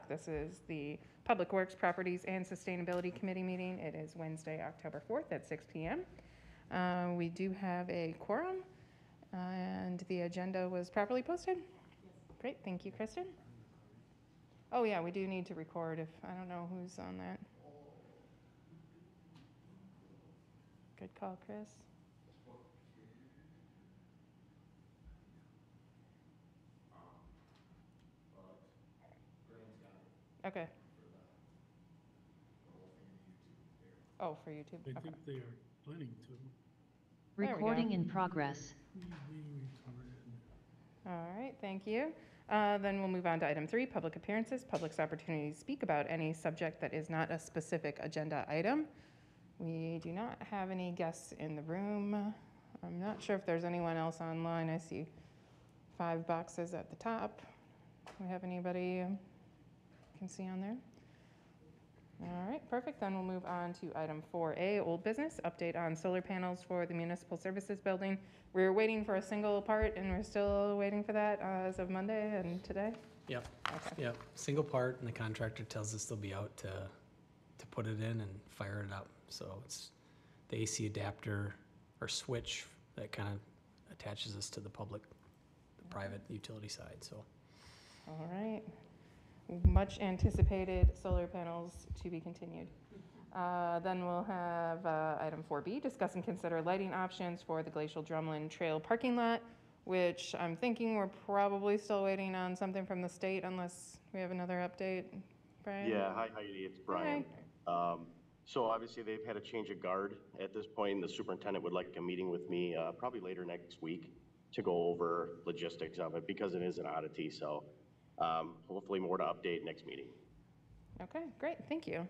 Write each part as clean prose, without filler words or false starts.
o'clock. This is the Public Works, Properties, and Sustainability Committee meeting. It is Wednesday, October 4th at 6 p.m. We do have a quorum, and the agenda was properly posted. Great, thank you, Kristen. Oh yeah, we do need to record if, I don't know who's on that. Good call, Chris. Okay. Oh, for YouTube. I Okay. think they are planning to. There we go. Recording in progress. All right, thank you. Then we'll move on to item 3, public appearances, public's opportunity to speak about any subject that is not a specific agenda item. We do not have any guests in the room. I'm not sure if there's anyone else online. I see 5 boxes at the top. Do we have anybody you can see on there? All right, perfect. Then we'll move on to item 4A, old business, update on solar panels for the municipal services building. We're waiting for a single part, and we're still waiting for that as of Monday and today? Yep. Okay. Yep. Single part, and the contractor tells us they'll be out to put it in and fire it up. So it's the AC adapter or switch that kind of attaches us to the private utility side. So. All right. Much anticipated solar panels to be continued. Then we'll have item 4B, discuss and consider lighting options for the Glacial Drumlin Trail parking lot, which I'm thinking we're probably still waiting on something from the state unless we have another update. Brian? Yeah, hi Heidi, it's Brian. So obviously they've had a change of guard at this point. The superintendent would like a meeting with me probably later next week to go over logistics of it because it is an oddity. So hopefully more to update next meeting. Okay, great, thank you.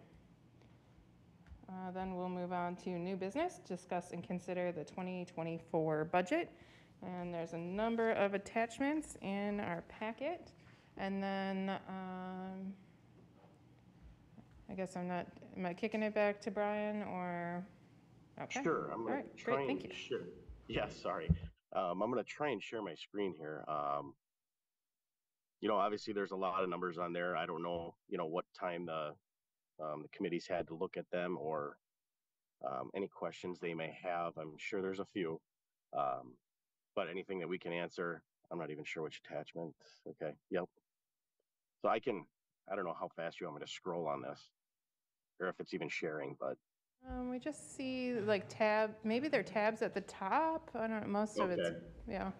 Then we'll move on to new business, discuss and consider the 2024 budget. And there's a number of attachments in our packet. And then I guess am I kicking it back to Brian or? Okay. Sure, I'm gonna try great, thank you. Sure. Yeah, sorry. I'm gonna try and share my screen here. You know, obviously there's a lot of numbers on there. I don't know, you know, what time the committees had to look at them or any questions they may have. I'm sure there's a few, but anything that we can answer, I'm not even sure which attachment. Okay, yep. So I don't know how fast you want me to scroll on this or if it's even sharing, but. We just see like maybe they're tabs at the top. I don't know, most of it's, yeah.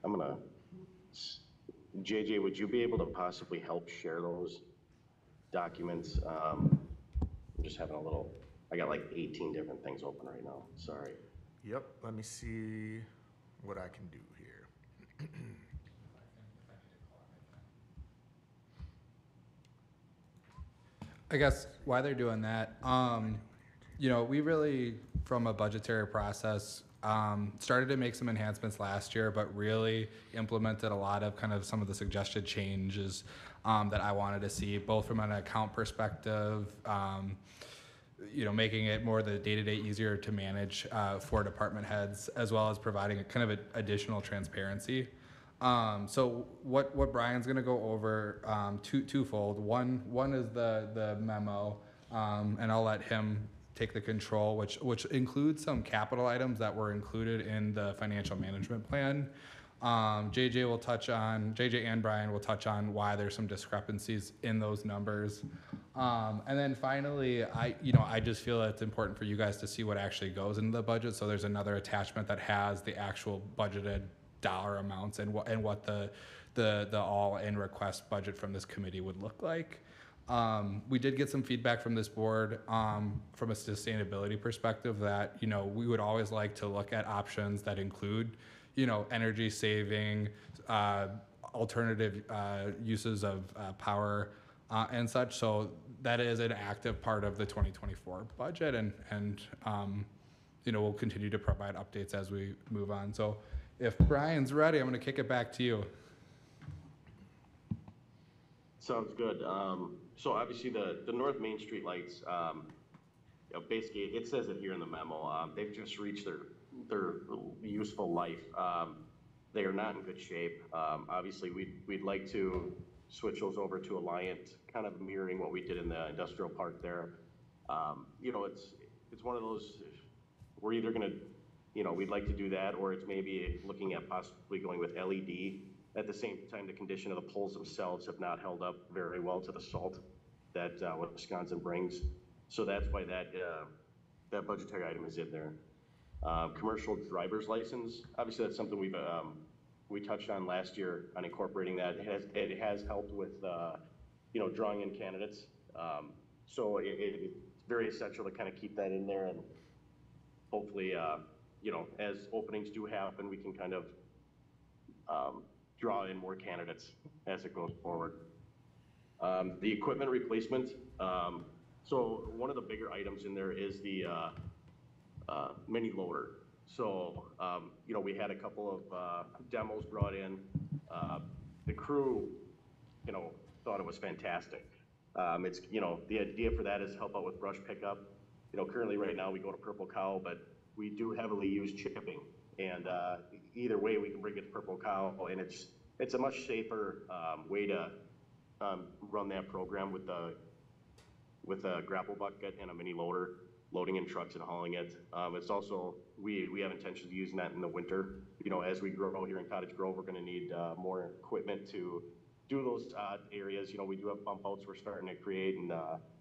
I'm gonna, JJ, would you be able to possibly help share those documents? I'm just having I got like 18 different things open right now, sorry. Yep, let me see what I can do here. I guess why they're doing that, you know, we really, from a budgetary process, started to make some enhancements last year, but really implemented a lot of kind of some of the suggested changes that I wanted to see, both from an account perspective, you know, making it more the day-to-day easier to manage for department heads, as well as providing a kind of additional transparency. So what Brian's going to go over twofold. One is the memo, and I'll let him take the control, which includes some capital items that were included in the financial management plan. JJ and Brian will touch on why there's some discrepancies in those numbers. And then finally, I just feel that it's important for you guys to see what actually goes into the budget. So there's another attachment that has the actual budgeted dollar amounts and what the all-in request budget from this committee would look like. We did get some feedback from this board from a sustainability perspective that, you know, we would always like to look at options that include, you know, energy saving, alternative uses of power and such. So that is an active part of the 2024 budget, and you know, we'll continue to provide updates as we move on. So if Brian's ready, I'm going to kick it back to you. Sounds good. So obviously the North Main Street lights, you know, basically it says it here in the memo, they've just reached their useful life. They are not in good shape. Obviously we'd like to switch those over to Alliant, kind of mirroring what we did in the industrial park there. You know, it's one of those, we're either gonna, you know, we'd like to do that, or it's maybe looking at possibly going with LED. At the same time, the condition of the poles themselves have not held up very well to the salt that Wisconsin brings. So that's why that budgetary item is in there. Commercial driver's license, obviously that's something we touched on last year on incorporating that. It has helped with, you know, drawing in candidates. So it's very essential to kind of keep that in there, and hopefully, you know, as openings do happen, we can kind of draw in more candidates as it goes forward. The equipment replacement. So one of the bigger items in there is the mini loader. So, you know, we had a couple of demos brought in. The crew, you know, thought it was fantastic. It's, you know, the idea for that is to help out with brush pickup. You know, currently right now we go to Purple Cow, but we do heavily use chipping. And either way, we can bring it to Purple Cow, and it's a much safer way to run that program with a grapple bucket and a mini loader, loading in trucks and hauling it. It's also, we have intentions of using that in the winter. You know, as we grow here in Cottage Grove, we're gonna need more equipment to do those areas. You know, we do have bump outs we're starting to create, and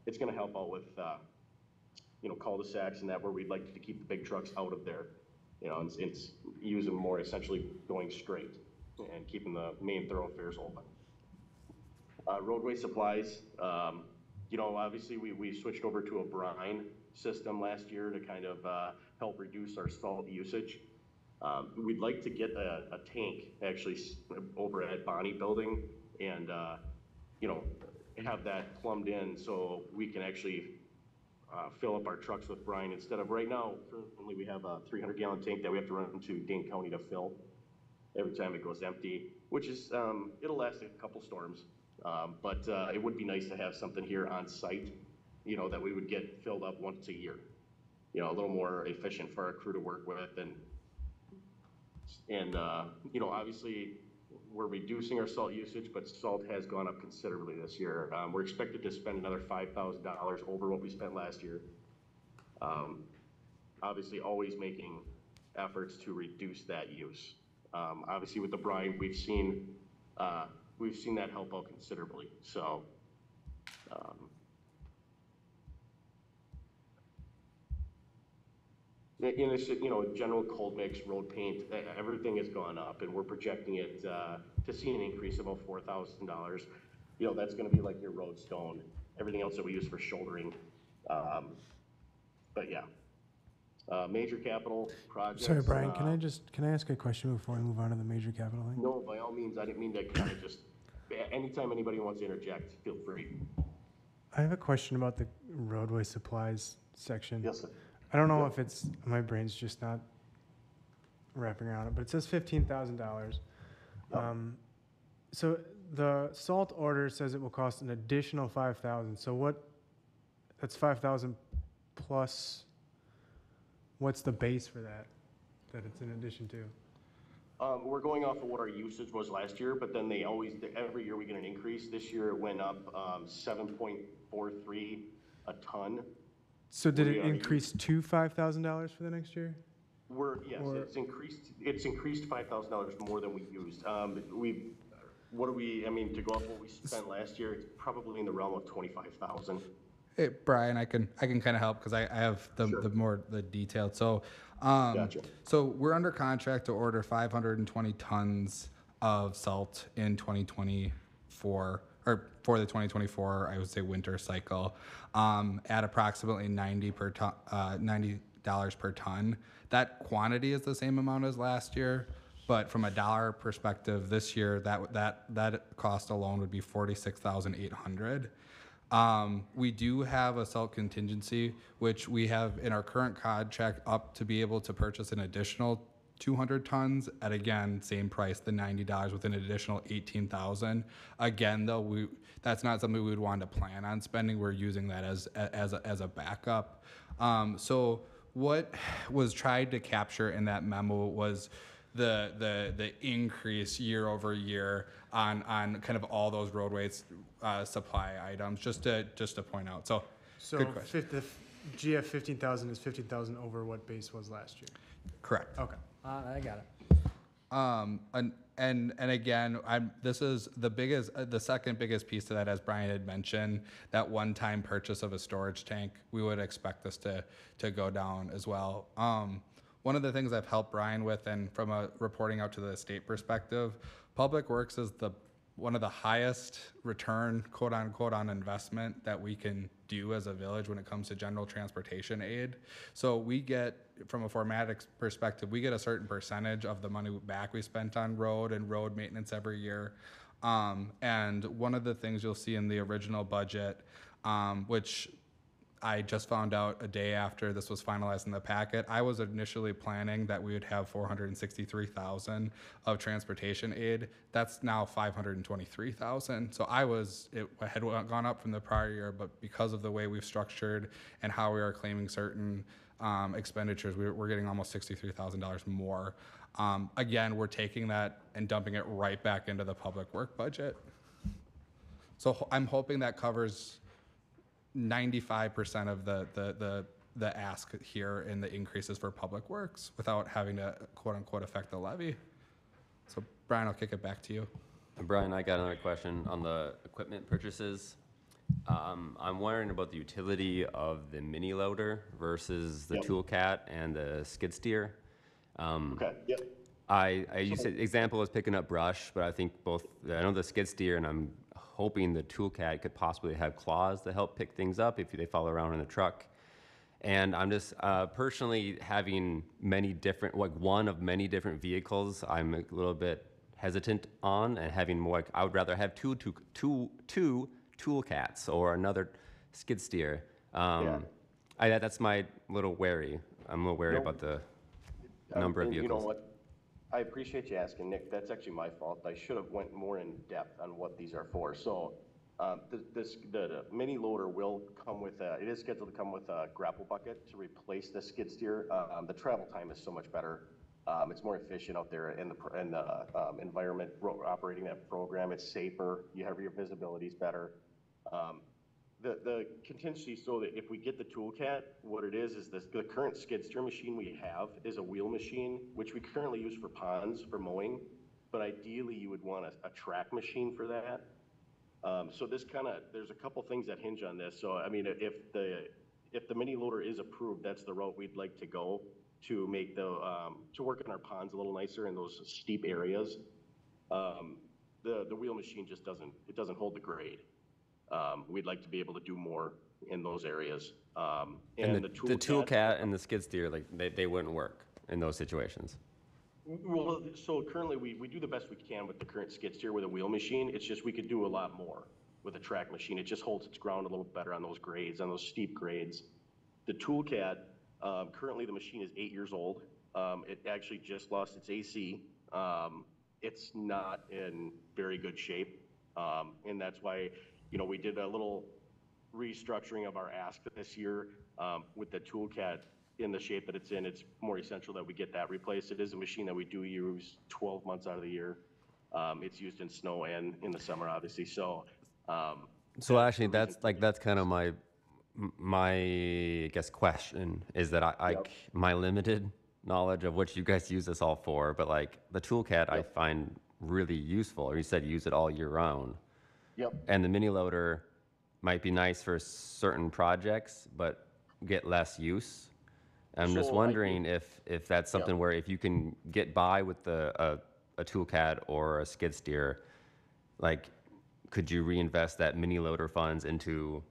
it's gonna help out with, you know, cul-de-sacs and that, where we'd like to keep the big trucks out of there. You know, it's using more essentially going straight and keeping the main thoroughfares open. Roadway supplies, you know, obviously we switched over to a brine system last year to kind of help reduce our salt usage. We'd like to get a tank actually over at Bonnie Building and, you know, have that plumbed in so we can actually fill up our trucks with brine instead of right now. Currently, we have a 300-gallon tank that we have to run to Dane County to fill every time it goes empty, which is, it'll last a couple storms. But it would be nice to have something here on site, you know, that we would get filled up once a year. You know, a little more efficient for our crew to work with, and you know, obviously we're reducing our salt usage, but salt has gone up considerably this year. We're expected to spend another $5,000 over what we spent last year. Obviously, always making efforts to reduce that use. Obviously, with the brine, we've seen that help out considerably. So, in this, you know, general cold mix, road paint, everything has gone up, and we're projecting it to see an increase of about $4,000. You know, that's going to be like your road stone, everything else that we use for shouldering. But yeah, major capital projects. Sorry, Brian, can I ask a question before we move on to the major capital thing? No, by all means, I didn't mean to kind of just, anytime anybody wants to interject, feel free. I have a question about the roadway supplies section. Yes, sir. I don't know if it's, my brain's just not wrapping around it, but it says $15,000. So the salt order says it will cost an additional $5,000. So that's $5,000 plus, what's the base for that it's in addition to? We're going off of what our usage was last year, but then every year we get an increase. This year it went up 7.43 a ton. So did it increase to $5,000 for the next year? It's increased $5,000 more than we used. I mean, to go off what we spent last year, it's probably in the realm of 25,000. Hey, Brian, I can kind of help because I have the detailed. So, Gotcha. So we're under contract to order 520 tons of salt in 2024, or for the 2024, I would say winter cycle, at approximately $90 per ton. That quantity is the same amount as last year, but from a dollar perspective, this year that cost alone would be $46,800. We do have a salt contingency, which we have in our current contract up to be able to purchase an additional 200 tons at, again, same price, the $90 with an additional $18,000. Again, though, that's not something we would want to plan on spending. We're using that as a backup. So what was tried to capture in that memo was the increase year over year on kind of all those roadways supply items. Just to point out. So So good question. the GF 15,000 is 15,000 over what base was last year. Correct. Okay. I got it. And again, this is the second biggest piece to that, as Brian had mentioned, that one-time purchase of a storage tank. We would expect this to go down as well. One of the things I've helped Brian with, and from a reporting out to the state perspective, Public Works is one of the highest return, quote unquote, on investment that we can do as a village when it comes to general transportation aid. So we get, from a formatics perspective, we get a certain percentage of the money back we spent on road and road maintenance every year. And one of the things you'll see in the original budget, which I just found out a day after this was finalized in the packet, I was initially planning that we would have 463,000 of transportation aid. That's now 523,000. So it had gone up from the prior year, but because of the way we've structured and how we are claiming certain expenditures, we're getting almost $63,000 more. Again, we're taking that and dumping it right back into the public work budget. So I'm hoping that covers 95% of the ask here in the increases for public works without having to quote unquote affect the levy. So Brian, I'll kick it back to you. Brian, I got another question on the equipment purchases. I'm wondering about the utility of the mini loader versus the toolcat and the skid steer. Okay, yep. You said example was picking up brush, but I think I know the skid steer, and I'm hoping the toolcat could possibly have claws to help pick things up if they fall around in the truck. And I'm just personally having one of many different vehicles I'm a little bit hesitant on, and having more, I would rather have two toolcats or another skid steer. That's my little wary. I'm a little wary about the number of vehicles. You know what? I appreciate you asking, Nick. That's actually my fault. I should have went more in depth on what these are for. So the mini loader will come with it is scheduled to come with a grapple bucket to replace the skid steer. The travel time is so much better. It's more efficient out there in the environment operating that program. It's safer. You have your visibility's better. The contingency, so that if we get the toolcat, what it is the current skid steer machine we have is a wheel machine, which we currently use for ponds, for mowing, but ideally you would want a track machine for that. So there's a couple things that hinge on this. So I mean, if the mini loader is approved, that's the route we'd like to go to make to work in our ponds a little nicer in those steep areas. The wheel machine just doesn't hold the grade. We'd like to be able to do more in those areas. And the toolcat and the skid steer, they wouldn't work in those situations. Well, so currently we do the best we can with the current skid steer with a wheel machine. It's just we could do a lot more with a track machine. It just holds its ground a little better on those grades, on those steep grades. The toolcat, currently the machine is 8 years old. It actually just lost its AC. It's not in very good shape. And that's why, we did a little restructuring of our ask this year with the toolcat in the shape that it's in. It's more essential that we get that replaced. It is a machine that we do use 12 months out of the year. It's used in snow and in the summer, obviously. So Actually, that's kind of my I guess question is that my limited knowledge of what you guys use this all for, but the toolcat I find really useful. Or you said use it all year round. Yep. And the mini loader might be nice for certain projects, but get less use. I'm just wondering if that's something where if you can get by with a toolcat or a skid steer, could you reinvest that mini loader funds into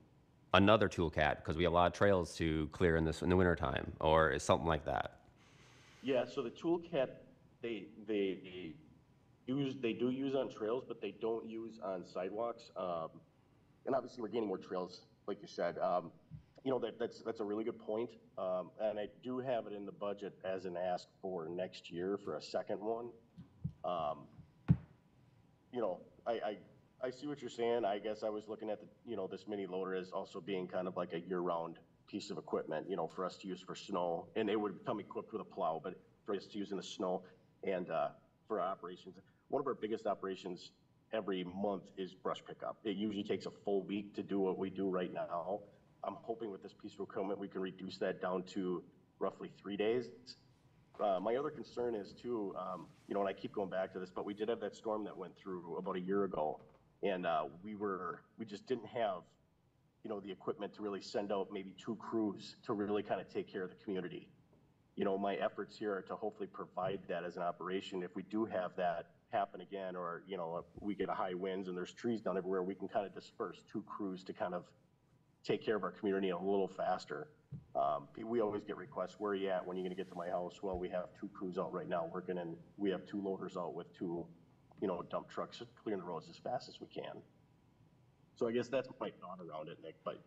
another toolcat because we have a lot of trails to clear in the wintertime, or is something like that? Yeah. So the toolcat they do use on trails, but they don't use on sidewalks. And obviously we're gaining more trails, like you said. That's a really good point. And I do have it in the budget as an ask for next year for a second one. I see what you're saying. I guess I was looking at this mini loader as also being kind of like a year-round piece of equipment, for us to use for snow. And it would come equipped with a plow, but for us to use in the snow. And for our operations, one of our biggest operations every month is brush pickup. It usually takes a full week to do what we do right now. I'm hoping with this piece of equipment, we can reduce that down to roughly 3 days. My other concern is too, you know, and I keep going back to this, but we did have that storm that went through about a year ago, and we just didn't have, you know, the equipment to really send out maybe 2 crews to really kind of take care of the community. You know, my efforts here are to hopefully provide that as an operation. If we do have that happen again, or, you know, we get a high winds and there's trees down everywhere, we can kind of disperse 2 crews to kind of take care of our community a little faster. We always get requests, where are you at? When are you gonna get to my house? Well, we have 2 crews out right now working, and we have 2 loaders out with 2, you know, dump trucks clearing the roads as fast as we can. So I guess that's my thought around it, Nick. But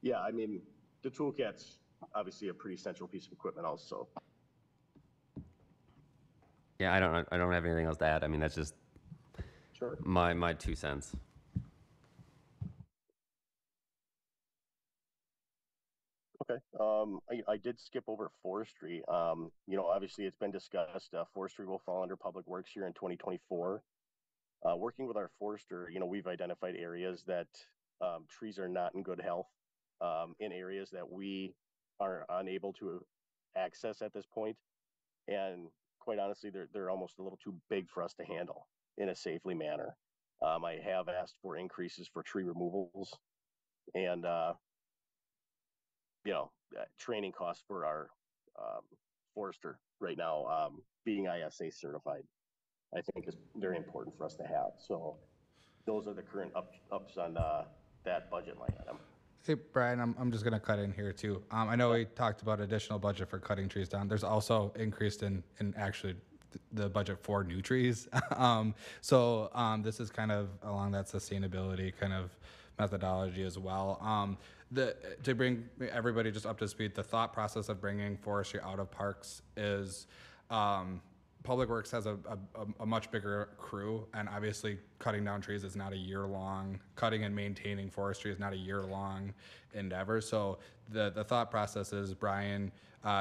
yeah, I mean, the toolkit's obviously a pretty essential piece of equipment also. Yeah, I don't have anything else to add. I mean, that's just Sure. my 2 cents. Okay. I did skip over forestry. You know, obviously it's been discussed. Forestry will fall under public works here in 2024. Working with our forester, you know, we've identified areas that trees are not in good health, in areas that we are unable to access at this point. And quite honestly, they're almost a little too big for us to handle in a safely manner. I have asked for increases for tree removals and you know, training costs for our forester right now, being ISA certified, I think is very important for us to have. So those are the current ups on that budget line item. Hey, Brian, I'm just gonna cut in here too. I know we talked about additional budget for cutting trees down. There's also increased in actually the budget for new trees. This is kind of along that sustainability kind of methodology as well. To bring everybody just up to speed, the thought process of bringing forestry out of parks is, Public Works has a much bigger crew, and obviously cutting down trees is not a year-long, cutting and maintaining forestry is not a year-long endeavor. So the thought process is Brian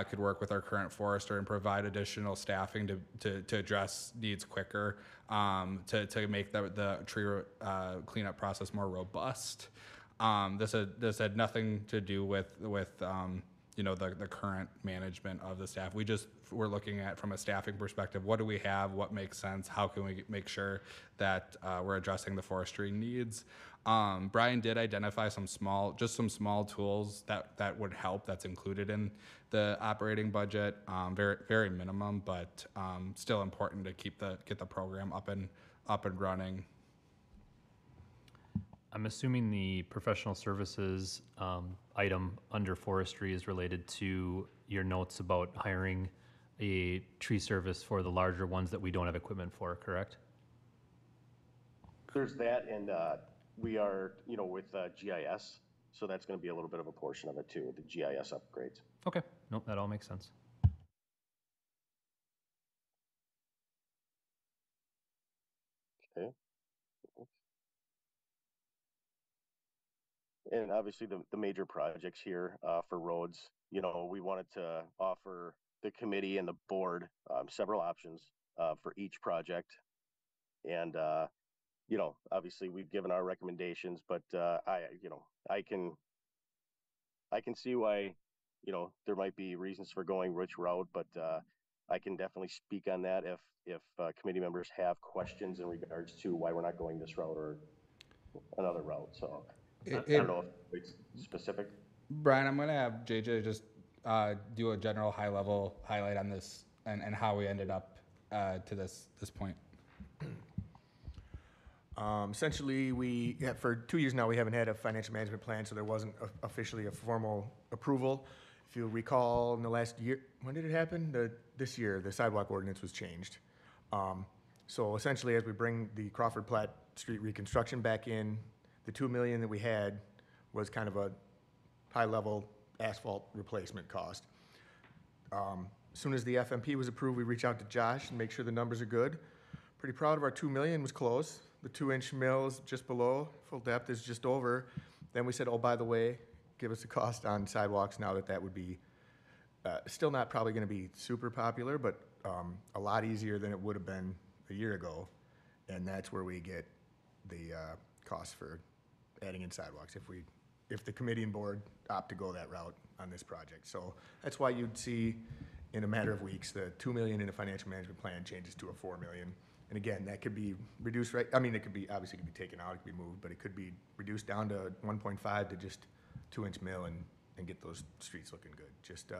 could work with our current forester and provide additional staffing to address needs quicker, to make the tree cleanup process more robust. This had nothing to do with you know, the current management of the staff. We're looking at, from a staffing perspective, what do we have, what makes sense, how can we make sure that we're addressing the forestry needs. Brian did identify some small tools that would help, that's included in the operating budget, very, very minimum, but still important to get the program up and running. I'm assuming the professional services item under forestry is related to your notes about hiring a tree service for the larger ones that we don't have equipment for, correct? There's that, and we are, you know, with GIS, so that's going to be a little bit of a portion of it too, the GIS upgrades. Okay, nope, that all makes sense. Okay. And obviously the major projects here for roads, you know, we wanted to offer the committee and the board several options for each project. And, you know, obviously we've given our recommendations, but I can see why, you know, there might be reasons for going which route, but I can definitely speak on that if committee members have questions in regards to why we're not going this route or another route. So I don't know if it's specific. Brian, I'm gonna have JJ just do a general high level highlight on this and how we ended up to this point. Essentially, for 2 years now, we haven't had a financial management plan, so there wasn't officially a formal approval. If you recall, in the last year, when did it happen? This year, the sidewalk ordinance was changed. So essentially, as we bring the Crawford Platt Street reconstruction back in, the $2 million that we had was kind of a high-level asphalt replacement cost. As soon as the FMP was approved, we reach out to Josh and make sure the numbers are good. Pretty proud of our $2 million was close. The 2-inch mill is just below, full depth is just over. Then we said, oh, by the way, give us a cost on sidewalks now that would be still not probably going to be super popular, but a lot easier than it would have been a year ago. And that's where we get the cost for adding in sidewalks if the committee and board opt to go that route on this project. So that's why you'd see in a matter of weeks, the 2 million in a financial management plan changes to a 4 million. And again, that could be reduced, right? I mean, it could be, obviously it could be taken out, it could be moved, but it could be reduced down to 1.5 to just 2-inch mill and get those streets looking good. Just,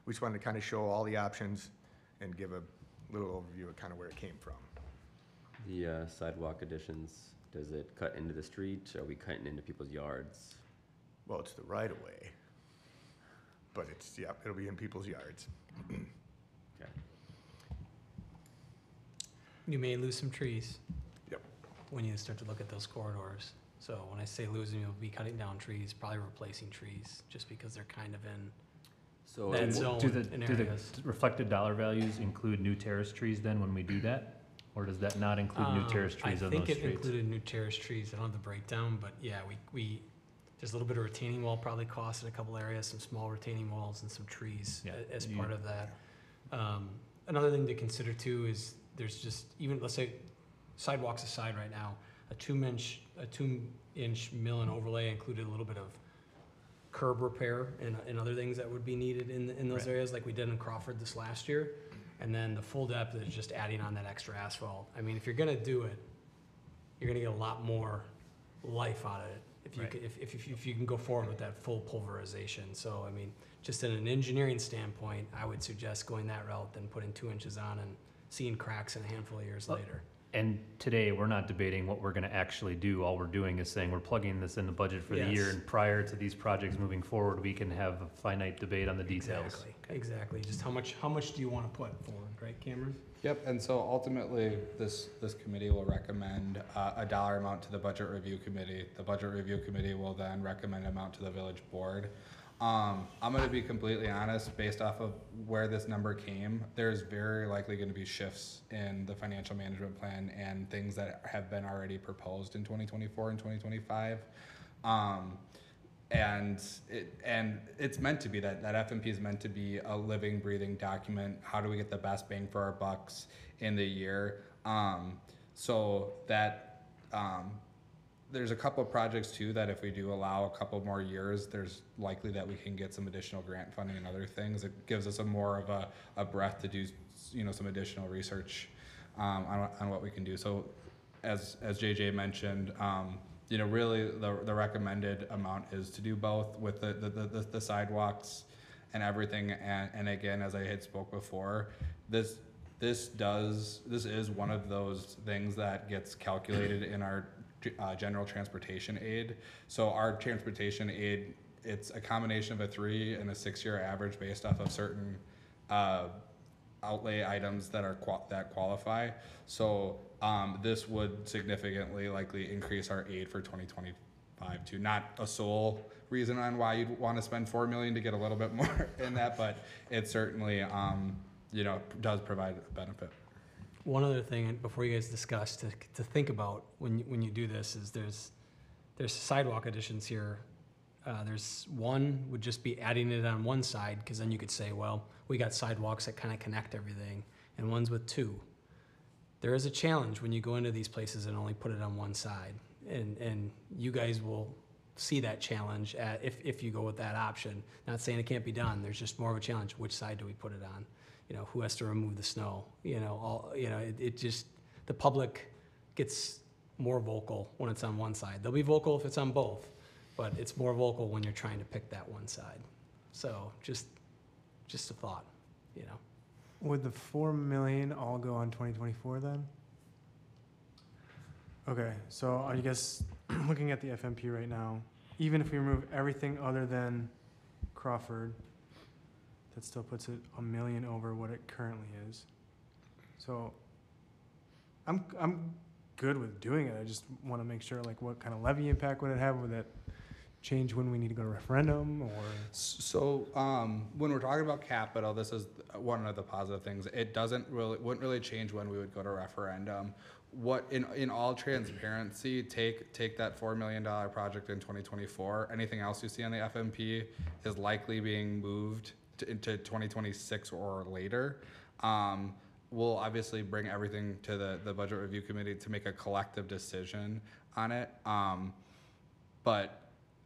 we just wanted to kind of show all the options and give a little overview of kind of where it came from. The sidewalk additions, does it cut into the street? Are we cutting into people's yards? Well, it's the right of way, but it's, yeah, it'll be in people's yards. Okay. You may lose some trees. Yep. When you start to look at those corridors. So when I say losing, you'll be cutting down trees, probably replacing trees, just because they're kind of in So that it- zone Do in the areas. reflected dollar values include new terrace trees then when we do that? Or does that not include new terrace trees on those I think it streets? included new terrace trees. I don't have the breakdown, but yeah, we there's a little bit of retaining wall probably cost in a couple areas, some small retaining walls and some trees Yeah, as you- part of that. Another thing to consider too is there's just, even, let's say sidewalks aside right now, a 2-inch mill and overlay included a little bit of curb repair and other things that would be needed in those Right. areas, like we did in Crawford this last year. And then the full depth is just adding on that extra asphalt. I mean, if you're gonna do it, you're gonna get a lot more life out of it if you Right. can, if you can go forward with that full pulverization. So, I mean, just in an engineering standpoint, I would suggest going that route than putting 2 inches on and seeing cracks in a handful of years Well, later. And today, we're not debating what we're gonna actually do. All we're doing is saying we're plugging this in the budget for the year. Yes. And prior to these projects moving forward, we can have a finite debate on the details. Exactly. Just how much do you wanna put forward, right, Cameron? Yep, and so ultimately, this committee will recommend a dollar amount to the budget review committee. The budget review committee will then recommend an amount to the village board. I'm gonna be completely honest, based off of where this number came, there's very likely gonna be shifts in the financial management plan and things that have been already proposed in 2024 and 2025. And it's meant to be that FMP is meant to be a living, breathing document. How do we get the best bang for our bucks in the year? So that, there's a couple of projects too that if we do allow a couple more years, there's likely that we can get some additional grant funding and other things. It gives us a more of a breath to do, some additional research on what we can do. So as JJ mentioned, really the recommended amount is to do both with the sidewalks and everything. And again, as I had spoke before, this is one of those things that gets calculated in our general transportation aid. So our transportation aid, it's a combination of a 3 and a 6 year average based off of certain outlay items that are that qualify. So this would significantly likely increase our aid for 2025 too. Not a sole reason on why you'd want to spend $4 million to get a little bit more in that, but it certainly does provide a benefit. One other thing before you guys discuss to think about when you do this is there's sidewalk additions here. There's one would just be adding it on one side, because then you could say, well, we got sidewalks that kind of connect everything, and one's with 2. There is a challenge when you go into these places and only put it on one side, and you guys will see that challenge if you go with that option. Not saying it can't be done. There's just more of a challenge. Which side do we put it on? Who has to remove the snow? It just, the public gets more vocal when it's on one side. They'll be vocal if it's on both, but it's more vocal when you're trying to pick that one side. So just a thought, Would the 4 million all go on 2024 then? Okay, so I guess looking at the FMP right now, even if we remove everything other than Crawford, that still puts it $1 million over what it currently is. So I'm good with doing it. I just want to make sure, like, what kind of levy impact would it have? Would that change when we need to go to referendum, or? So when we're talking about capital, this is one of the positive things. It wouldn't really change when we would go to referendum. What in all transparency, take that $4 million project in 2024. Anything else you see on the FMP is likely being moved into 2026 or later. we'll obviously bring everything to the budget review committee to make a collective decision on it. But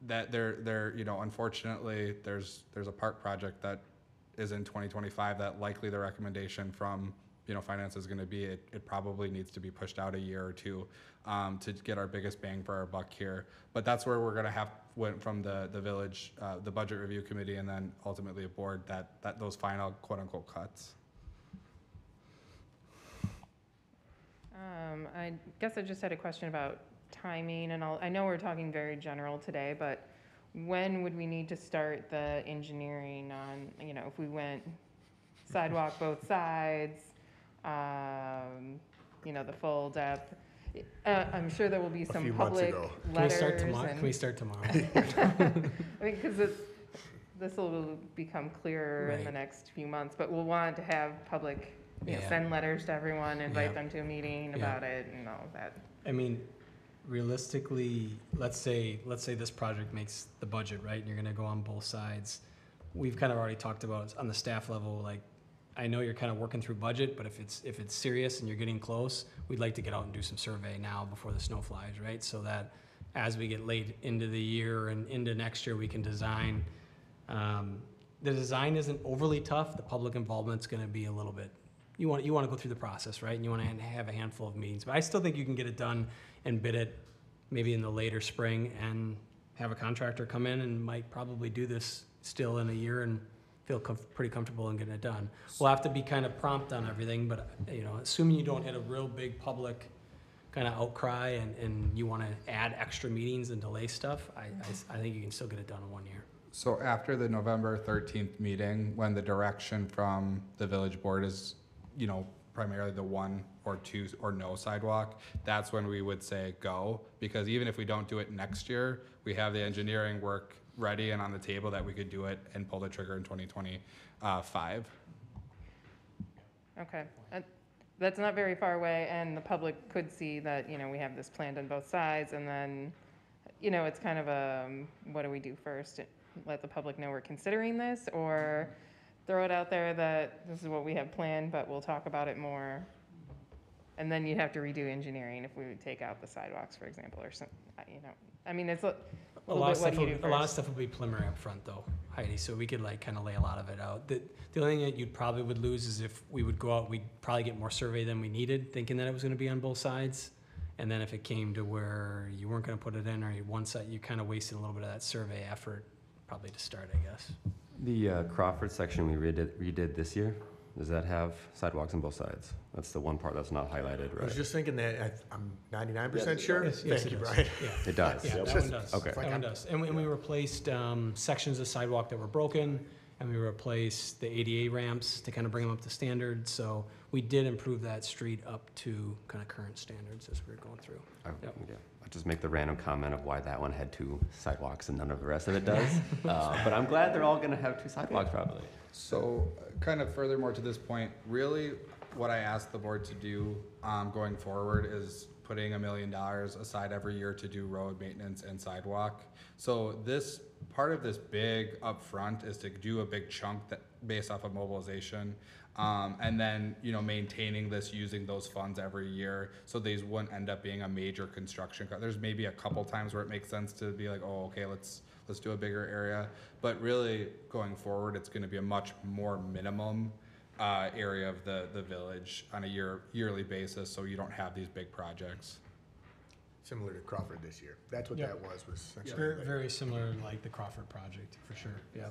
that there, you know, unfortunately, there's a park project that is in 2025 that likely the recommendation from, you know, finance is going to be it probably needs to be pushed out a year or two to get our biggest bang for our buck here. But that's where we're going to have went from the village, the budget review committee, and then ultimately a board that those final quote unquote cuts. I guess I just had a question about timing, and I know we're talking very general today, but when would we need to start the engineering on, you know, if we went sidewalk both sides, you know, the full depth? I'm sure there will be some few months public ago. Can we letters. start tomorrow? and- Can we start tomorrow? I mean, because this will become clearer in the Right. next few months, but we'll want to have public, you know, Yeah. send letters to everyone, invite Yeah. them to a meeting Yeah. about it and all of that. I mean, realistically, let's say this project makes the budget, right? And you're gonna go on both sides. We've kind of already talked about on the staff level, like, I know you're kind of working through budget, but if it's serious and you're getting close, we'd like to get out and do some survey now before the snow flies, right? So that as we get late into the year and into next year, we can design. The design isn't overly tough. The public involvement's gonna be a little bit, you want to go through the process, right? And you want to have a handful of meetings, but I still think you can get it done and bid it maybe in the later spring and have a contractor come in and might probably do this still in a year and feel pretty comfortable in getting it done. We'll have to be kind of prompt on everything, but, you know, assuming you don't hit a real big public kind of outcry and you want to add extra meetings and delay stuff, I think you can still get it done in 1 year. So after the November 13th meeting, when the direction from the village board is, you know, primarily the 1 or 2 or no sidewalk, that's when we would say go. Because even if we don't do it next year, we have the engineering work ready and on the table that we could do it and pull the trigger in 2025. Okay, that's not very far away, and the public could see that, you know, we have this planned on both sides, and then, you know, it's kind of a, what do we do first? Let the public know we're considering this, or throw it out there that this is what we have planned, but we'll talk about it more. And then you'd have to redo engineering if we would take out the sidewalks, for example, or some, you know, I mean, it's a little bit, what do you do A lot of first? stuff would be preliminary up front though, Heidi, so we could like kind of lay a lot of it out. The only thing that you'd probably would lose is if we would go out, we'd probably get more survey than we needed, thinking that it was gonna be on both sides. And then if it came to where you weren't gonna put it in, or one side, you kind of wasted a little bit of that survey effort, probably to start, I guess. The Crawford section we redid this year, does that have sidewalks on both sides? That's the one part that's not highlighted, I was right? just thinking that, I'm 99% sure. Yes, Thank it you, does. Brian. Yeah. It does? Yeah, that Just- one does. okay. That one does. And we replaced sections of sidewalk that were broken, and we replaced the ADA ramps to kind of bring them up to standard. So we did improve that street up to kind of current standards as we were going through. Yep. Yeah. I'll just make the random comment of why that one had 2 sidewalks and none of the rest of it does. But I'm glad they're all gonna have 2 sidewalks probably. So, kind of furthermore to this point, really what I asked the board to do going forward is putting $1 million aside every year to do road maintenance and sidewalk. So this part of this big upfront is to do a big chunk that based off of mobilization. And then, you know, maintaining this using those funds every year. So these wouldn't end up being a major construction. There's maybe a couple times where it makes sense to be like, oh, okay, let's do a bigger area. But really going forward, it's gonna be a much more minimum area of the village on a yearly basis. So you don't have these big projects. Similar to Crawford this year. That's what Yeah. that was essentially. Very, very similar like the Crawford project, for sure. Yeah.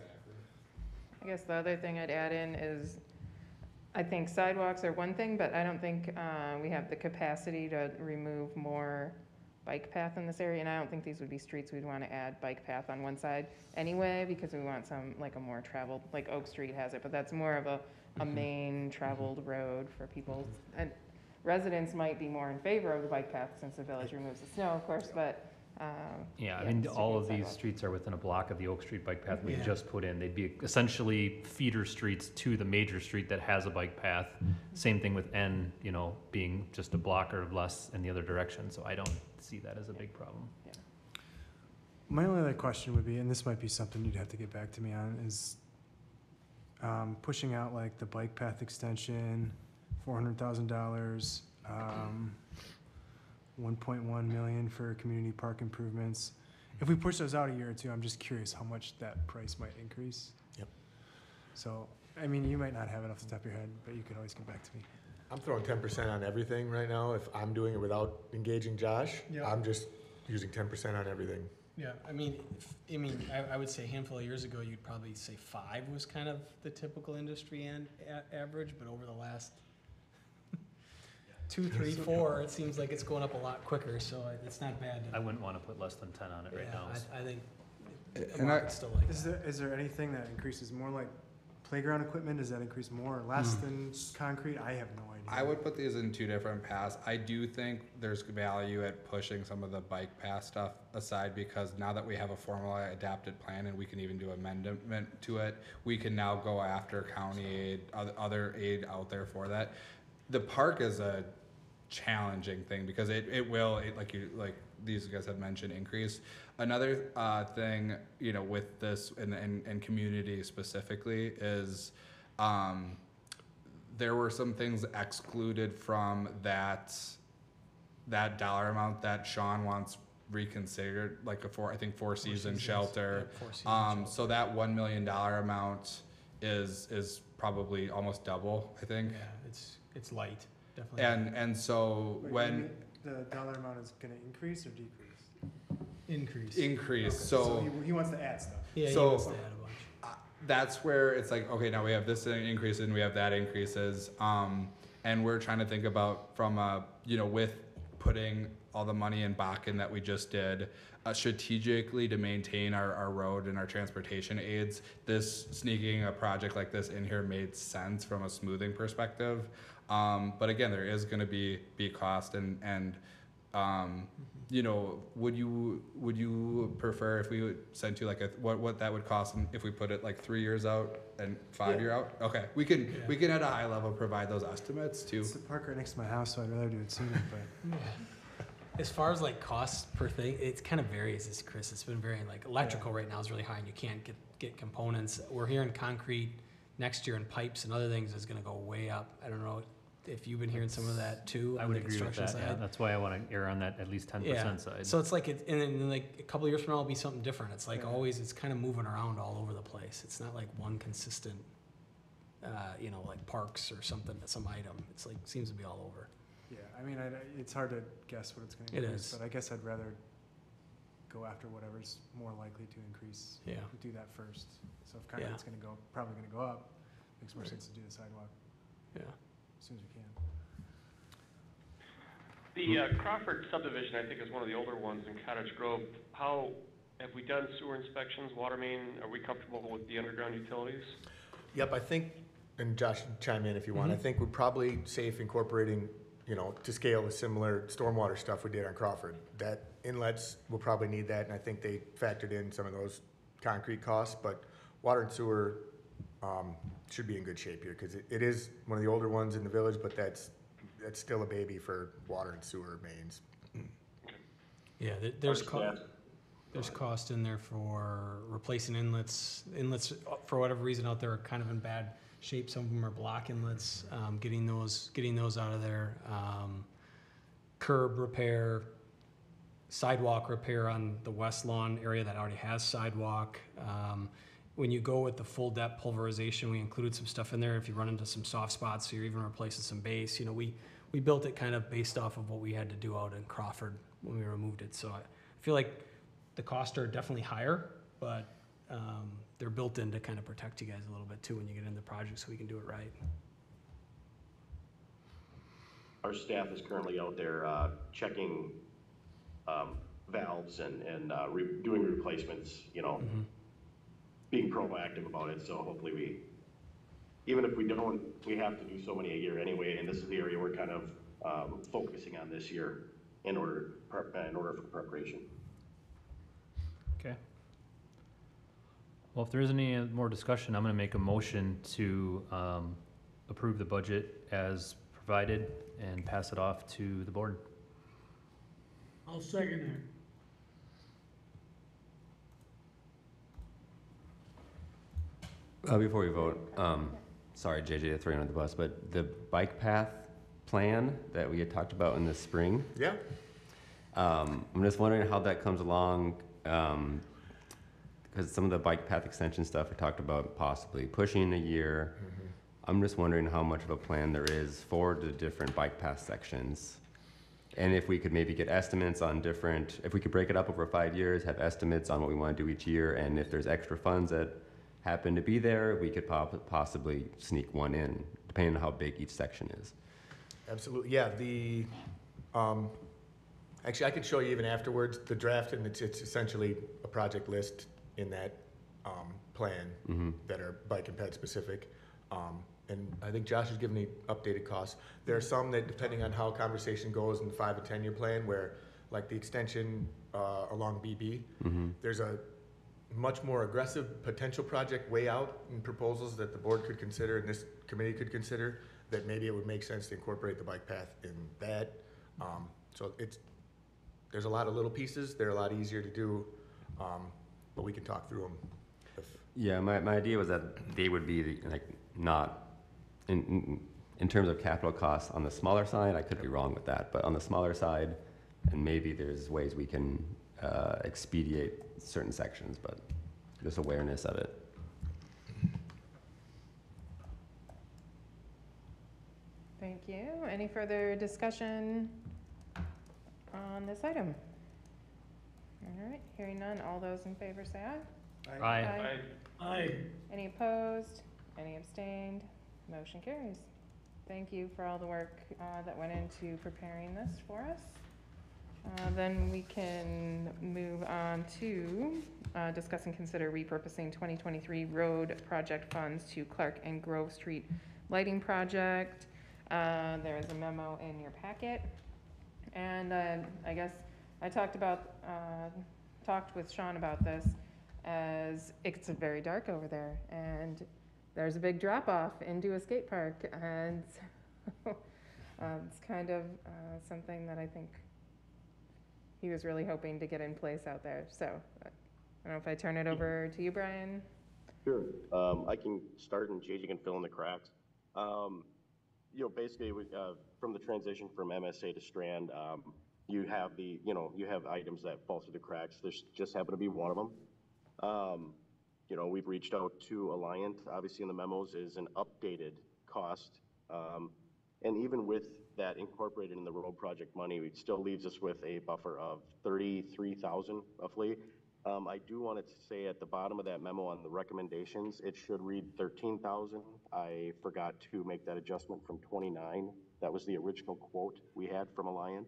I guess the other thing I'd add in is, I think sidewalks are one thing, but I don't think we have the capacity to remove more bike path in this area, and I don't think these would be streets we'd want to add bike path on one side anyway, because we want some, like a more traveled, like Oak Street has it, but that's more of a main traveled road for people. And residents might be more in favor of the bike path since the village removes the snow, of course, but Yeah, I mean, super all of these sidewalk. streets are within a block of the Oak Street bike path we Yeah. just put in. They'd be essentially feeder streets to the major street that has a bike path. Same thing with N, you know, being just a block or less in the other direction, so I don't see that as a big problem. My only other question would be, and this might be something you'd have to get back to me on, is pushing out like the bike path extension $400,000, 1.1 million for community park improvements. If we push those out a year or two, I'm just curious how much that price might increase. Yep. So, I mean, you might not have it off the top of your head, but you could always get back to me. I'm throwing 10% on everything right now. If I'm doing it without engaging Josh, Yeah. I'm just using 10% on everything. Yeah, I would say a handful of years ago, you'd probably say 5 was kind of the typical industry average, but over the last 2, 3, 4, it seems like it's going up a lot quicker, so it's not bad. I wouldn't want to put less than 10 on it right now. I think the And market's still like Is there anything that increases more, like playground equipment? Does that increase more or less than concrete? I have no idea. I would put these in 2 different paths. I do think there's value at pushing some of the bike path stuff aside, because now that we have a formal adapted plan and we can even do amendment to it, we can now go after county aid, other aid out there for that. The park is a challenging thing because it will, like these guys have mentioned, increase. Another thing, you know, with this and community specifically is, there were some things excluded from that dollar amount that Sean wants reconsidered, like I think four season shelter. Yeah, 4 season So that $1 million amount is probably almost double, I think. Yeah, it's light, definitely. And so Wait, when you mean the dollar amount is gonna increase or decrease? Increase. Okay, so he wants to add stuff. Yeah, he so- wants to add a bunch. that's where it's like, okay, now we have this increase and we have that increases. And we're trying to think about from with putting all the money in Bakken that we just did, strategically to maintain our road and our transportation aids, this sneaking a project like this in here made sense from a smoothing perspective. But again, there is gonna be cost and would you prefer if we would send you like what that would cost if we put it like 3 years out and 5 year out? Okay, we can at a high level provide those estimates too. It's the park right next to my house, so I'd rather do it sooner, but. As far as like costs per thing, it kind of varies, Chris. It's been varying. Like electrical right now is really high and you can't get components. We're hearing concrete next year and pipes and other things is gonna go way up. I don't know if you've been hearing some of that too I on would the agree with construction that, yeah. side. That's why I want to err on that at least 10% side. So it's like, and then like a couple of years from now, it'll be something different. It's like always, it's kind of moving around all over the place. It's not like one consistent, like parks or something, some item. It's like, seems to be all over. Yeah, I mean, it's hard to guess what it's going to It increase, is. but I guess I'd rather go after whatever's more likely to increase. Yeah. Do that first. So if concrete's probably going to go up, makes more sense to do the sidewalk Yeah. as soon as we can. The Crawford subdivision, I think, is one of the older ones in Cottage Grove. How, have we done sewer inspections, water main? Are we comfortable with the underground utilities? Yep, I think, and Josh, chime in if you want. I think we're probably safe incorporating, to scale the similar stormwater stuff we did on Crawford. That inlets will probably need that, and I think they factored in some of those concrete costs, but water and sewer should be in good shape here, because it is one of the older ones in the village, but that's still a baby for water and sewer mains. Yeah, there's cost in there for replacing inlets. Inlets, for whatever reason out there, are kind of in bad shape. Some of them are block inlets. Getting those out of there. Curb repair, sidewalk repair on the west lawn area that already has sidewalk. When you go with the full depth pulverization, we included some stuff in there if you run into some soft spots, so you're even replacing some base. We built it kind of based off of what we had to do out in Crawford when we removed it. So I feel like the costs are definitely higher, but they're built in to kind of protect you guys a little bit too when you get into the project, so we can do it right. Our staff is currently out there checking valves and doing replacements, being proactive about it. So hopefully even if we don't, we have to do so many a year anyway, and this is the area we're kind of focusing on this year in order for preparation. Okay. Well, if there isn't any more discussion, I'm going to make a motion to approve the budget as provided and pass it off to the board. I'll second Before we vote, sorry, JJ, to throw you under the bus, but the bike path plan that we had talked about in the spring, Yeah, I'm just wondering how that comes along, because some of the bike path extension stuff we talked about possibly pushing a year. I'm just wondering how much of a plan there is for the different bike path sections. And if we could maybe get estimates on different, if we could break it up over 5 years, have estimates on what we want to do each year, and if there's extra funds that happen to be there, we could possibly sneak one in, depending on how big each section is. absolutely. Yeah, actually, I could show you even afterwards the draft, and it's essentially a project list in that plan that are bike and ped specific. And I think Josh has given me updated costs. There are some that, depending on how conversation goes in the 5 and 10 year plan, where like the extension along BB, there's a much more aggressive potential project way out in proposals that the board could consider and this committee could consider, that maybe it would make sense to incorporate the bike path in that. So there's a lot of little pieces. They're a lot easier to do, but we can talk through them. Yeah, my idea was that they would be not in terms of capital costs on the smaller side. I could be wrong with that, but on the smaller side, and maybe there's ways we can expedite certain sections, but just awareness of it. Thank you. Any further discussion on this item? All right, hearing none, all those in favor say aye. Aye. Aye. Any opposed? Any abstained? Motion carries. Thank you for all the work that went into preparing this for us. Then we can move on to discuss and consider repurposing 2023 road project funds to Clark and Grove Street lighting project. There is a memo in your packet. And I guess I talked with Sean about this, as it's very dark over there, and there's a big drop off into a skate park, and so it's kind of something that I think he was really hoping to get in place out there. So I don't know if I turn it over to you, Brian. Sure. I can start and JJ can fill in the cracks. Basically, from the transition from MSA to Strand, you have you have items that fall through the cracks. There's just happen to be one of them. We've reached out to Alliant. Obviously, in the memos is an updated cost, and even with that incorporated in the road project money, it still leaves us with a buffer of $33,000 roughly. I do want to say at the bottom of that memo on the recommendations, it should read 13,000. I forgot to make that adjustment from 29. That was the original quote we had from Alliant,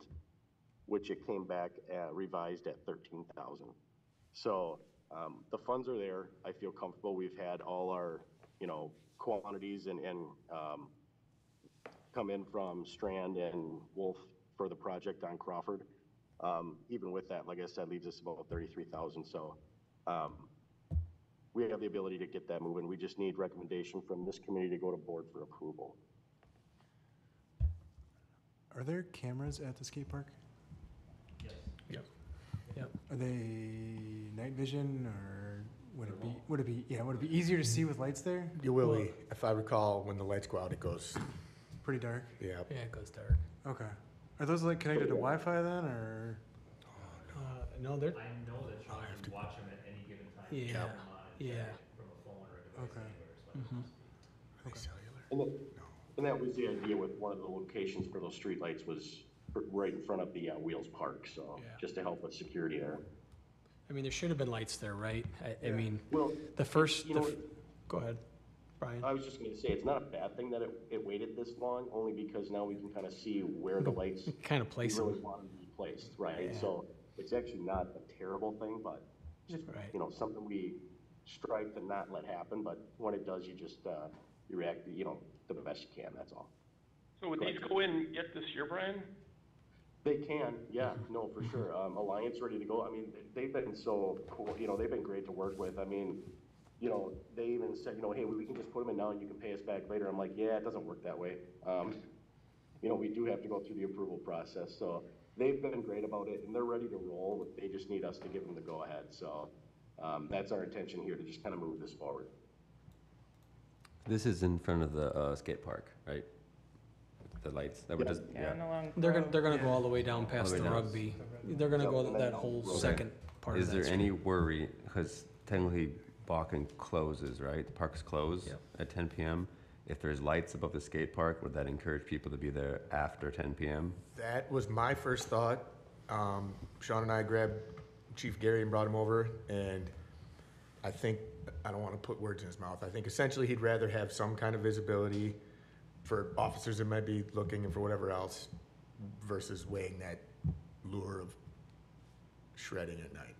which it came back revised at 13,000. So the funds are there. I feel comfortable. We've had all our, quantities and come in from Strand and Wolf for the project on Crawford. Even with that, like I said, leaves us about 33,000. So we have the ability to get that moving. We just need recommendation from this committee to go to board for approval. Are there cameras at the skate park? Yep. Are they night vision, or would it be easier to see with lights there? You will be. If I recall, when the lights go out, it goes, Pretty dark. yeah. Yeah, it goes dark. Okay. Are those connected to Wi-Fi then, or? No, they're, I know that Sean can watch them at any given time. Yeah, yeah. From a phone or a device Okay. anywhere, so Are they cellular? And that was the idea with one of the locations for those streetlights was right in front of the Wheels Park. So Yeah. just to help with security there. I mean, there should have been lights there, right? I mean, Well, the first, you know, go ahead, Brian. I was just going to say, it's not a bad thing that it waited this long, only because now we can kind of see where the lights Kind of place we really them. want them to be placed, right? Yeah. So it's actually not a terrible thing, but just, Right. something we strive to not let happen, but when it does, you just, you react, the best you can, that's all. So would these go in yet this year, Brian? They can, yeah, no, for sure. Alliance ready to go. I mean, they've been so cool, they've been great to work with. I mean, they even said, hey, we can just put them in now and you can pay us back later. I'm like, yeah, it doesn't work that way. We do have to go through the approval process. So they've been great about it and they're ready to roll. They just need us to give them the go ahead. So that's our intention here, to just kind of move this forward. This is in front of the skate park, right? The lights that were just, Yeah, and along. They're gonna, Grove. they're gonna go all the way down past way the down. rugby. They're gonna go that whole Okay. second part of Is that there street. any worry, because technically Balkan closes, right? The park's closed Yep. at 10 PM. If there's lights above the skate park, would that encourage people to be there after 10 PM? That was my first thought. Sean and I grabbed Chief Gary and brought him over, and I think, I don't want to put words in his mouth. I think essentially he'd rather have some kind of visibility for officers that might be looking and for whatever else versus weighing that lure of shredding at night.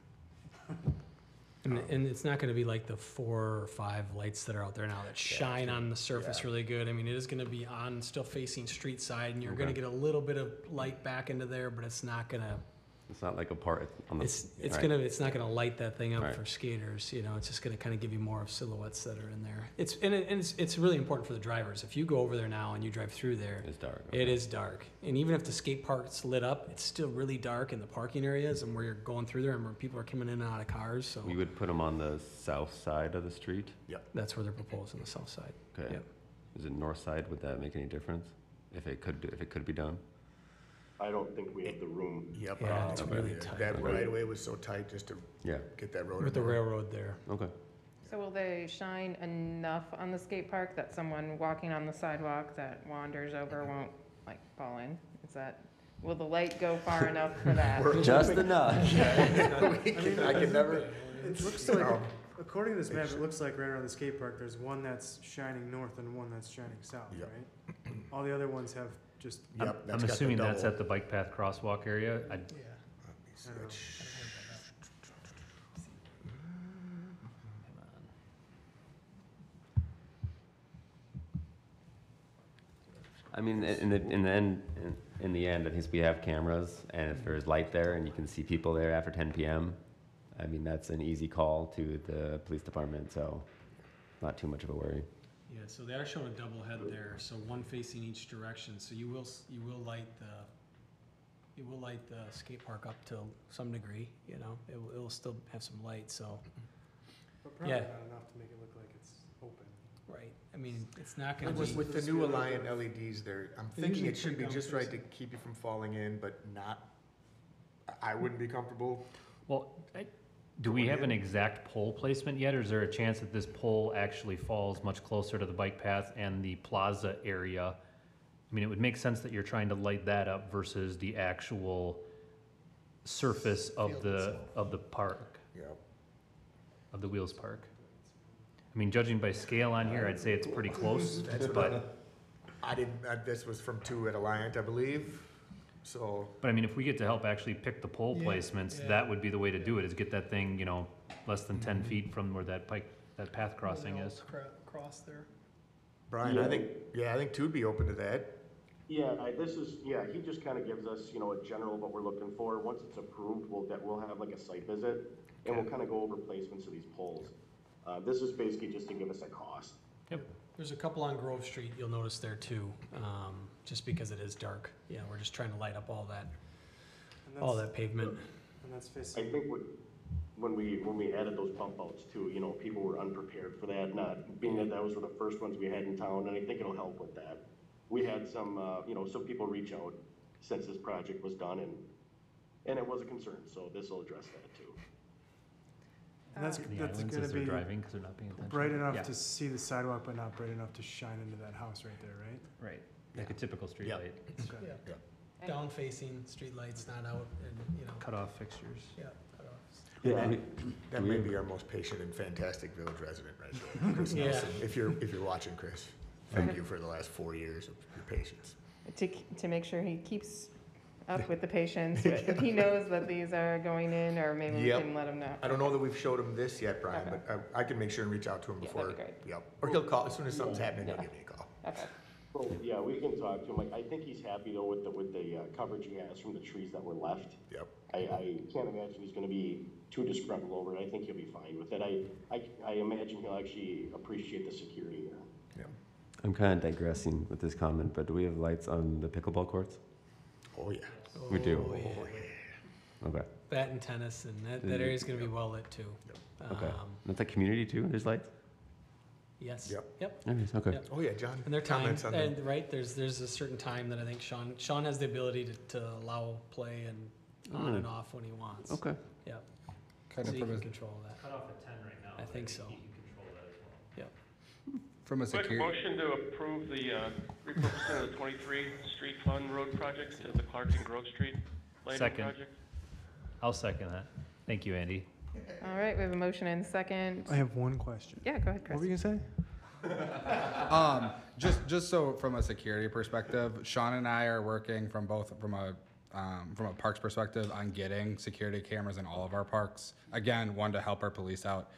And it's not gonna be like the 4 or 5 lights that are out there now that shine on the surface really good. I mean, it is gonna be on, still facing street side, and you're gonna Okay. get a little bit of light back into there, but it's not gonna, It's not like a part on the. it's right. gonna, it's not gonna light that thing up Right. for skaters, you know, it's just gonna kinda give you more of silhouettes that are in there. It's really important for the drivers. If you go over there now and you drive through there, It's dark. it okay. is dark. And even if the skate park's lit up, it's still really dark in the parking areas and where you're going through there and where people are coming in and out of cars, so We would put them on the south side of the street? that's where they're proposed on the south side. Okay. Yep. Is it north side? Would that make any difference? If it could be done? I don't think we have the room. Yep. Yeah, it's that- really tight. That right away was so tight just to Yeah, get that road. With the in there. railroad there. okay. So will they shine enough on the skate park that someone walking on the sidewalk that wanders over won't like fall in? Is that, will the light go far enough for that? Just enough. I can never. It looks like, according to this map, it looks like right around the skate park, there's one that's shining north and one that's shining south, Yep. right? All the other ones have just, Yep, I'm that's got the assuming that's double- at the bike path crosswalk area. I don't know. I mean, in the end, at least we have cameras, and if there's light there and you can see people there after 10 PM, I mean, that's an easy call to the police department, so not too much of a worry. Yeah, so they are showing a double head there, so one facing each direction, so you will light the skate park up to some degree, you know, it'll still have some light, so, But probably Yeah. not enough to make it look like it's open. right, I mean, it's not gonna With, be, with the new Alliant LEDs there, I'm thinking usually it should be pretty just right to down keep you from falling in, but not, I wouldn't be comfortable. Well, do we have an exact pole placement yet, or is there a chance that this pole actually falls much closer to the bike path and the plaza area? I mean, it would make sense that you're trying to light that up versus the actual surface of the park, Yeah. of the Wheels Park. I mean, judging by scale on here, I'd say it's pretty close, but This was from 2 at Alliant, I believe, so. I mean, if we get to help actually pick the pole placements, that would be the way to do it, is get that thing, you know, less than 10 feet from where that path crossing is. Cross there. Brian, I think 2 would be open to that. Yeah, he just kind of gives us, you know, a general what we're looking for. Once it's approved, we'll have like a site visit, and we'll kind of go over placements of these poles. This is basically just to give us a cost. there's a couple on Grove Street you'll notice there too, just because it is dark, you know, we're just trying to light up all that pavement. And that's I facing, think when we added those pump outs too, you know, people were unprepared for that, not being that those were the first ones we had in town, and I think it'll help with that. We had some, you know, some people reach out since this project was done, and it was a concern, so this will address that too. and that's The that's islands gonna as they're be driving, because they're not paying attention. bright enough Yeah. to see the sidewalk, but not bright enough to shine into that house right there, right? Right, like a typical street Yeah. light, Okay. Down facing, street lights not out, and, you know, cut-off fixtures. cutoffs. That may be our most patient and fantastic village resident right there, Chris Yeah. Nelson. If you're watching, Chris, thank you for the last 4 years of your patience. To make sure he keeps up with the patients, if he knows that these are going in, or maybe we Yep. can let him know. I don't know that we've showed him this yet, Brian, Okay. but I can make sure and reach out to him Yeah, before. that'd be great. Yep, or he'll call, as soon as something's happening, he'll Yeah. give me a call. Okay. Well, yeah, we can talk to him. Like, I think he's happy though with the coverage he has from the trees that were left. Yep. I can't imagine he's gonna be too disgruntled over it. I think he'll be fine with it. I imagine he'll actually appreciate the security there. I'm kind of digressing with this comment, but do we have lights on the pickleball courts? Oh, yeah. We do. Oh, yeah. Okay, That and tennis, and that area's gonna be well lit too. okay. Um, That's a community too, there's lights? Yes. Yep. Yep. Okay. Yep. Oh, yeah, John. And their time, comments on the- and right, there's a certain time that I think Sean has the ability to allow play and on and off when he wants. Okay. Yep. Kind So of you from can a, control that. Cut off at 10 right now. I think so. You can control that as well. Yep. from a Quick security. motion to approve the repurposing of the 23 Street Fund Road projects to the Clarkson Grove Street lighting Second. project. I'll second that. Thank you, Andy. All right, we have a motion and a second. I have one question. Yeah, go ahead, What were Chris. you gonna say? Just so from a security perspective, Sean and I are working from a parks perspective on getting security cameras in all of our parks. Again, one to help our police out,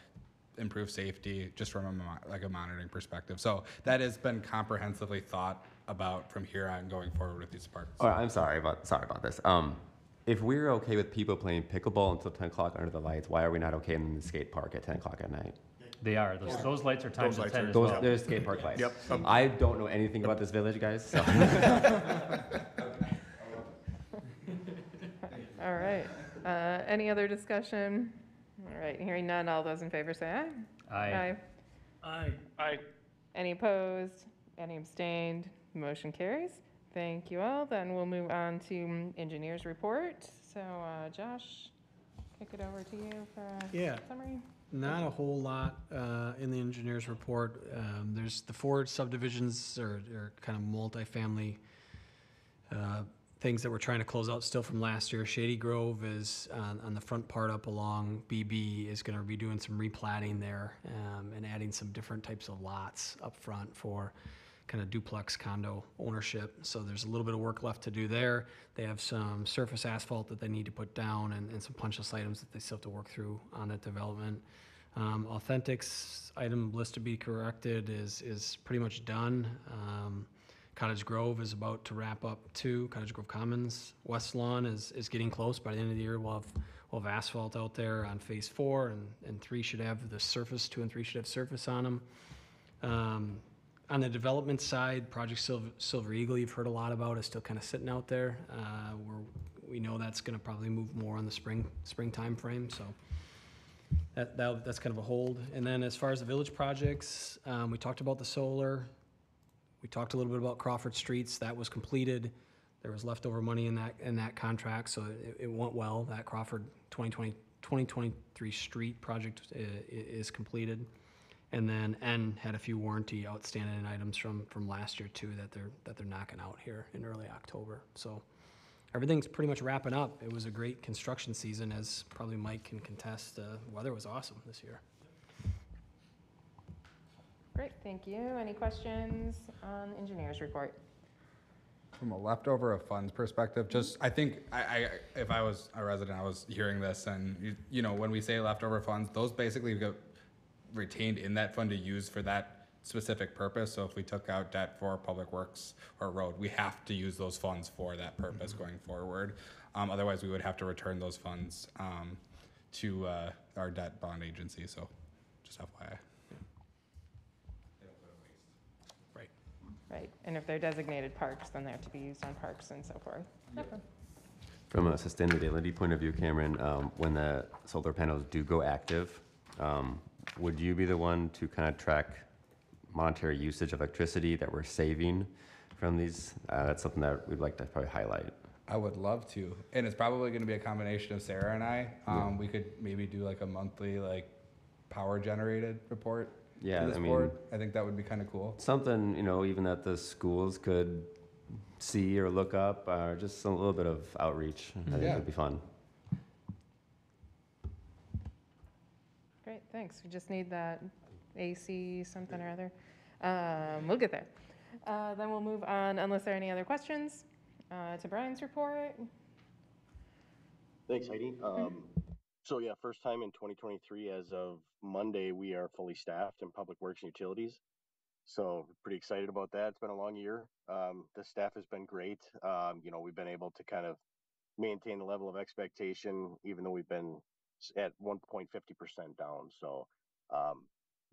improve safety, just from a monitoring perspective. So that has been comprehensively thought about from here on going forward with these parks. All right, I'm sorry about this. If we're okay with people playing pickleball until 10 o'clock under the lights, why are we not okay in the skate park at 10 o'clock at night? They are. Those lights are timed Those to lights 10 are- as Those, well. there's skate park lights. Yep. I don't know anything about this village, guys, so. All right, any other discussion? All right, hearing none, all those in favor say aye. Aye. Aye. Aye. Any opposed? Any abstained? Motion carries. Thank you all. Then we'll move on to engineers report. So, Josh, kick it over to you for a Yeah. summary. Not a whole lot in the engineer's report. There's the four subdivisions or kind of multifamily things that we're trying to close out still from last year. Shady Grove is on the front part up along BB is going to be doing some replatting there and adding some different types of lots up front for kind of duplex condo ownership. So there's a little bit of work left to do there. They have some surface asphalt that they need to put down and some punch list items that they still have to work through on that development. Authentics item list to be corrected is pretty much done. Cottage Grove is about to wrap up too. Cottage Grove Commons. West Lawn is getting close. By the end of the year, we'll have asphalt out there on phase 4 and 3 should have the surface, 2 and 3 should have surface on them. On the development side, Project Silver Eagle, you've heard a lot about, is still kind of sitting out there. We know that's going to probably move more on the spring time frame, so that's kind of a hold. And then as far as the village projects, we talked about the solar. We talked a little bit about Crawford Streets. That was completed. There was leftover money in that contract, so it went well. That Crawford 2023 street project is completed. And then N had a few warranty outstanding items from last year too that they're knocking out here in early October. So everything's pretty much wrapping up. It was a great construction season, as probably Mike can contest. The weather was awesome this year. Great, thank you. Any questions on the engineers report? From a leftover of funds perspective, just, I think, if I was a resident, I was hearing this, and, you know, when we say leftover funds, those basically get retained in that fund to use for that specific purpose. So if we took out debt for public works or road, we have to use those funds for that purpose going forward. Otherwise, we would have to return those funds to our debt bond agency, so just FYI. Right, and if they're designated parks, then they have to be used on parks and so forth. Okay. From a sustainability point of view, Cameron, when the solar panels do go active, would you be the one to kind of track monetary usage of electricity that we're saving from these? That's something that we'd like to probably highlight. I would love to, and it's probably going to be a combination of Sarah and I. We could maybe do like a monthly power generated report. Yeah, to this I mean, board. I think that would be kind of cool. Something, you know, even that the schools could see or look up, or just a little bit of outreach. I think Yeah. would be fun. Great, thanks. We just need that AC something or other. We'll get there. Then we'll move on, unless there are any other questions, to Brian's report. Thanks, Heidi. So yeah, first time in 2023, as of Monday, we are fully staffed in Public Works and Utilities. So pretty excited about that. It's been a long year. The staff has been great. You know, we've been able to kind of maintain the level of expectation, even though we've been at 1.50% down. So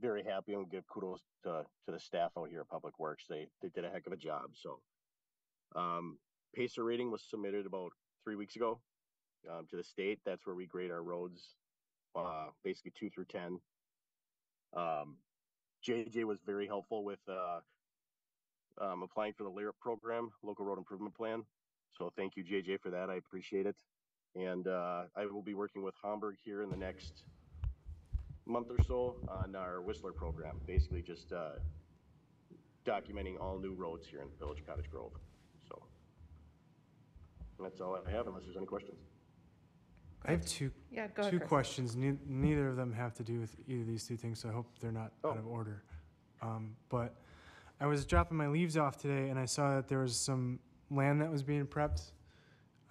very happy, and give kudos to the staff out here at Public Works. They did a heck of a job. So PACER rating was submitted about 3 weeks ago to the state. That's where we grade our roads, basically 2 through 10. JJ was very helpful with applying for the LYRIP program, Local Road Improvement Plan. So thank you, JJ, for that. I appreciate it. And I will be working with Hamburg here in the next month or so on our Whistler program, basically just documenting all new roads here in Village Cottage Grove. So that's all I have, unless there's any questions. I have two Yeah, go ahead, two Chris. questions. Neither of them have to do with either of these two things, so I hope they're not out of order. But I was dropping my leaves off today, and I saw that there was some land that was being prepped.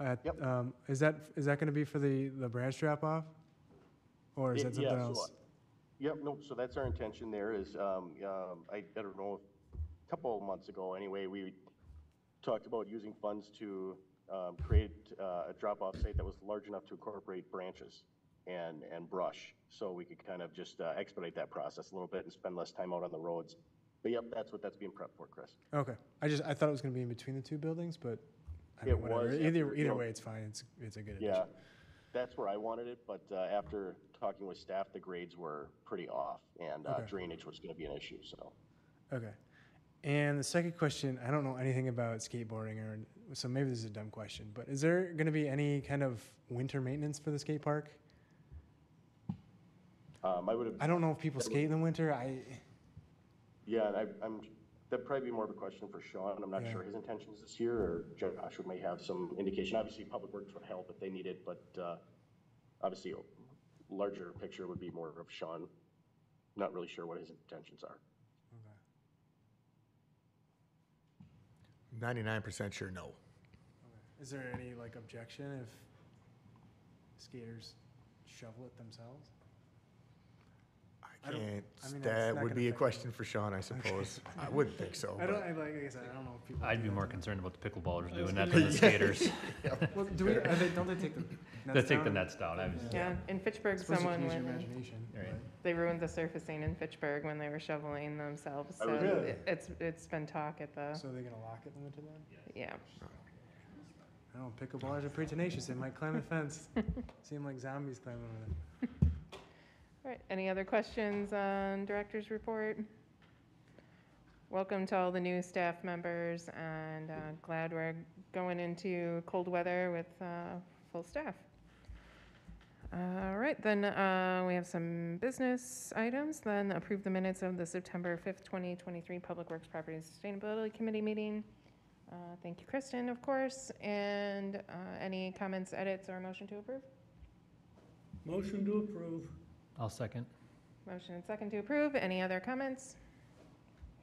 Yep. Is that going to be for the branch drop off, or is that something Yeah, else? Yep, nope, so that's our intention there is, I don't know, a couple of months ago anyway, we talked about using funds to create a drop-off site that was large enough to incorporate branches and brush, so we could kind of just expedite that process a little bit and spend less time out on the roads. But yep, that's what that's being prepped for, Chris. Okay. I thought it was going to be in between the two buildings, but I It mean, whatever. was Either after, you know, way, it's fine. It's a good addition. Yeah, that's where I wanted it, but after talking with staff, the grades were pretty off, and Okay. drainage was going to be an issue. So. Okay. And the second question, I don't know anything about skateboarding, so maybe this is a dumb question, but is there going to be any kind of winter maintenance for the skate park? I don't know if people skate in the winter. Yeah, and that'd probably be more of a question for Sean. I'm not Yeah. sure his intentions this year, or Joshua may have some indication. Obviously, Public Works would help if they need it, but obviously, a larger picture would be more of Sean. Not really sure what his intentions are. 99% sure no. Is there any objection if skaters shovel it themselves? I can't. I mean, it's That not would gonna be a affect question for Sean, I suppose. I wouldn't think so. I but- guess I don't know if people. I'd be do more that. concerned about the pickleballers doing that than the skaters. Well, don't they take the They nets take the down? nets down. Yeah, in Fitchburg, Supposed to someone use your went, imagination. Right. they ruined the surfacing in Fitchburg when they were shoveling themselves. Oh, So really? it's been talk at the, So they're gonna lock it in the winter then? yeah. I don't know, pickleballers are pretty tenacious. They might climb a fence. Seem like zombies climbing on it. All right, any other questions on director's report? Welcome to all the new staff members, and glad we're going into cold weather with full staff. All right, then we have some business items. Then approve the minutes of the September 5th, 2023 Public Works Property and Sustainability Committee meeting. Thank you, Kristen, of course. And any comments, edits, or motion to approve? Motion to approve. I'll second. Motion and second to approve. Any other comments?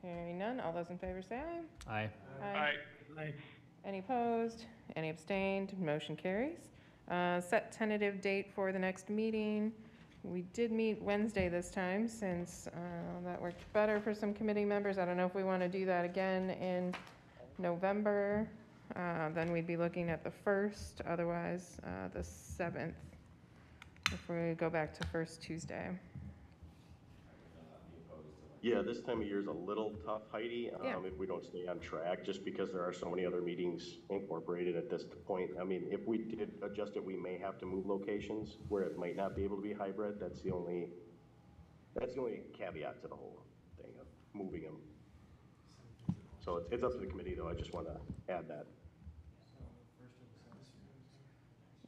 Hearing none. All those in favor say aye. Aye. Aye. Aye. Any opposed? Any abstained? Motion carries. Set tentative date for the next meeting. We did meet Wednesday this time since that worked better for some committee members. I don't know if we want to do that again in November. Then we'd be looking at the 1st, otherwise the 7th, if we go back to first Tuesday. Yeah, this time of year is a little tough, Heidi, Yeah. if we don't stay on track, just because there are so many other meetings incorporated at this point. I mean, if we did adjust it, we may have to move locations where it might not be able to be hybrid. That's the only caveat to the whole thing of moving them. So it's up to the committee, though. I just want to add that.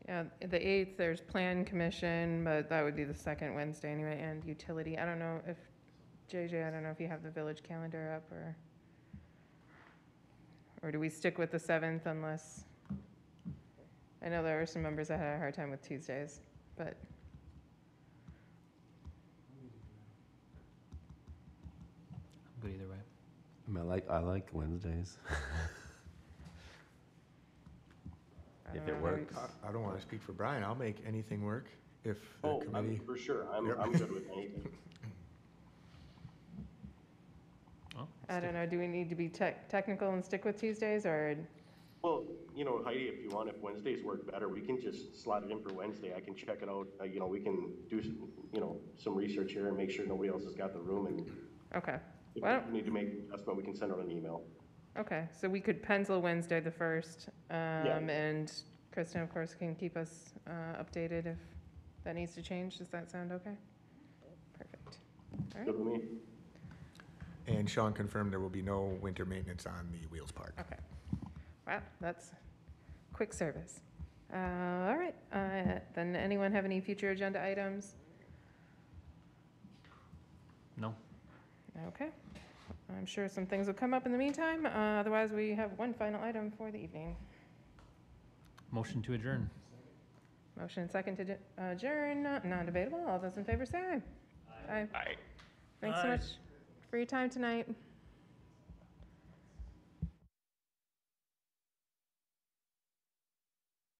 Yeah, the 8th, there's Plan Commission, but that would be the second Wednesday anyway, and Utility. I don't know if, JJ, I don't know if you have the village calendar up, or do we stick with the 7th unless, I know there were some members that had a hard time with Tuesdays, but. I'm good either way. I like Wednesdays. I If don't it know, works. I don't want to speak for Brian. I'll make anything work if the Oh, committee. for sure. I'm Yep. good with anything. Oh, I don't know, do we need to be technical and stick with Tuesdays, or, Well, Heidi, if you want, if Wednesdays work better, we can just slot it in for Wednesday. I can check it out. We can do some research here and make sure nobody else has got the room. And okay. if Well, we need to make an adjustment, we can send out an email. okay, so we could pencil Wednesday the 1st, Yeah. and Kristen, of course, can keep us updated if that needs to change. Does that sound okay? Perfect. All right. Good with me. And Sean confirmed there will be no winter maintenance on the Wheels Park. Okay. Wow, that's quick service. All right, then anyone have any future agenda items? No? Okay. I'm sure some things will come up in the meantime. Otherwise, we have one final item for the evening. Motion to adjourn. Motion and second to adjourn, non-debatable. All those in favor say aye. Aye. Aye. Thanks so Aye. much for your time tonight.